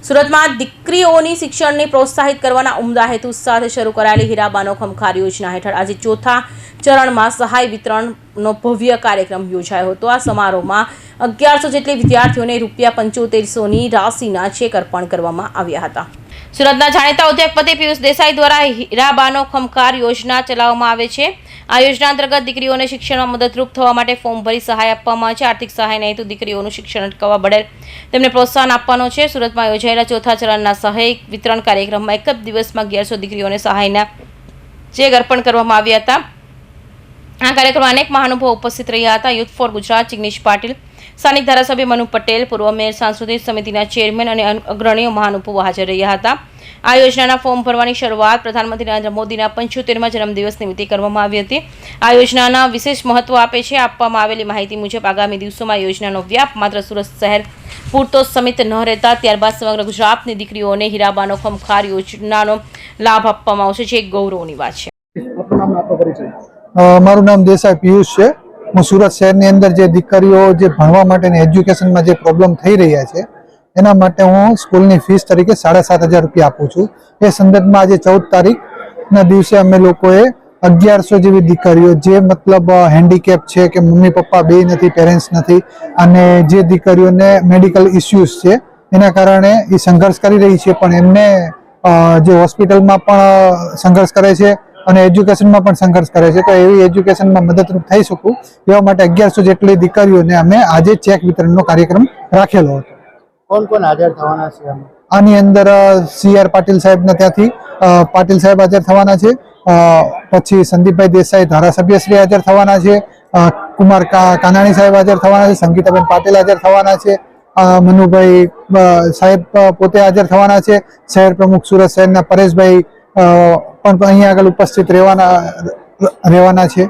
સુરતમાં દીકરીઓની શિક્ષણને પ્રોત્સાહિત કરવાના ઉમદા હેતુ સાથે શરૂ કરાયેલી હીરાબાનો ખમખાર યોજના હેઠળ આજે ચોથા ચરણમાં સહાય વિતરણનો ભવ્ય કાર્યક્રમ યોજાયો હતો। આ સમારોહમાં 1100 જેટલી વિદ્યાર્થીઓને ₹7500ની રાશિના ચેક અર્પણ કરવામાં આવ્યા હતા। સુરતના જાણીતા ઉદ્યોગપતિ પિયુષ દેસાઈ દ્વારા હીરાબાનો ખમખાર યોજના ચલાવવામાં આવે છે। આ યોજના અંતર્ગત દીકરીઓને શિક્ષણમાં મદદરૂપ થવા માટે ફોર્મ ભરી સહાય આપવામાં આવે છે। આર્થિક સહાયના હેતુ દીકરીઓનું શિક્ષણ અટકાવવા બદલ તેમને પ્રોત્સાહન આપવાનો છે। સુરતમાં યોજાયેલા ચોથા ચરણના સહાય વિતરણ કાર્યક્રમમાં એક જ દિવસમાં 1100 દીકરીઓને સહાયના ચેક અર્પણ કરવામાં આવ્યા હતા। આ કાર્યક્રમમાં અનેક મહાનુભાવો ઉપસ્થિત રહ્યા હતા। યુથ ફોર ગુજરાત જિગ્નેશ પાટીલ, સ્થાનિક ધારાસભ્ય મનુ પટેલ, પૂર્વ મેયર, સાંસ્કૃતિક સમિતિના ચેરમેન અને અગ્રણીઓ મહાનુભાવો હાજર રહ્યા હતા। આ યોજનાના ફોર્મ ભરવાની શરૂઆત પ્રધાનમંત્રી નરેન્દ્ર મોદીના 75મા જન્મદિવસ નિમિત્તે કરવામાં આવી હતી। આ યોજનાના વિશેષ મહત્વ આપે છે। આપવામાં આવેલી માહિતી મુજબ આગામી દિવસોમાં યોજનાનો વ્યાપ માત્ર સુરત શહેર પૂરતો સમિત ન રહેતા ત્યારબાદ સમગ્ર ગુજરાતની દીકરીઓને હીરાબાનો ખમખાર યોજનાનો લાભ આપવામાં આવશે, જે એક ગૌરવની વાત છે। મારું નામ દેસાઈ પિયુષ છે। હું સુરત શહેરની અંદર જે દીકરીઓ જે ભણવા માટેની એજ્યુકેશનમાં જે પ્રોબ્લેમ થઈ રહ્યા છે એના માટે હું સ્કૂલની ફીસ તરીકે 7,500 રૂપિયા આપું છું। એ સંદર્ભમાં આજે 14 તારીખના દિવસે અમે લોકોએ 1100 જેવી દીકરીઓ જે મતલબ હેન્ડીકેપ છે કે મમ્મી પપ્પા બે નથી, પેરેન્ટ્સ નથી, અને જે દીકરીઓને મેડિકલ ઇસ્યુઝ છે એના કારણે એ સંઘર્ષ કરી રહી છે, પણ એમને જે હોસ્પિટલમાં પણ સંઘર્ષ કરે છે અને એજ્યુકેશનમાં પણ સંઘર્ષ કરે છે, તો એવી એજ્યુકેશનમાં મદદરૂપ થઈ શકું એવા માટે 1100 જેટલી દીકરીઓને અમે આજે ચેક વિતરણનો કાર્યક્રમ રાખેલો હતો। કોણ કોણ હાજર થવાના છે? આની અંદર CR પાટીલ સાહેબના ત્યાંથી પાટીલ સાહેબ હાજર થવાના છે, પછી સંદીપભાઈ દેસાઈ ધારાસભ્યશ્રી હાજર થવાના છે, કુમાર કાનાણી સાહેબ હાજર થવાના છે, સંગીતાબેન પાટીલ હાજર થવાના છે, મનુભાઈ સાહેબ પોતે હાજર થવાના છે, શહેર પ્રમુખ સુરત શહેરના પરેશભાઈ પણ અહીંયા આગળ ઉપસ્થિત રહેવાના છે।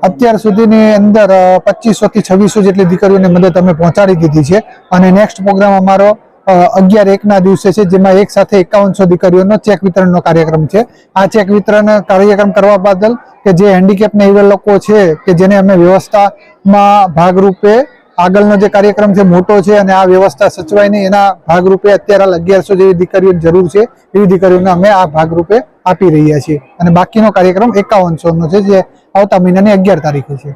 અત્યાર સુધીની અંદર 2500 થી 2600 જેટલી દીકરીઓને મદદ અમે પહોંચાડી દીધી છે, અને નેક્સ્ટ પ્રોગ્રામ અમારો 11/1ના દિવસે છે, જેમાં એક સાથે 5100 દીકરીઓનો ચેક વિતરણનો કાર્યક્રમ છે। આ ચેક વિતરણ કાર્યક્રમ કરવા બદલ કે જે હેન્ડીકેપના એવા લોકો છે કે જેને અમે વ્યવસ્થામાં ભાગરૂપે આગળનો જે કાર્યક્રમ છે મોટો છે અને આ વ્યવસ્થા સચવાય નહીં, એના ભાગરૂપે અત્યારે 1100 જેવી દીકરીઓની જરૂર છે, એવી દીકરીઓને અમે આ ભાગરૂપે આપી રહ્યા છીએ, અને બાકીનો કાર્યક્રમ 5100નો છે, જે આવતા મહિનાની 11 તારીખે છે।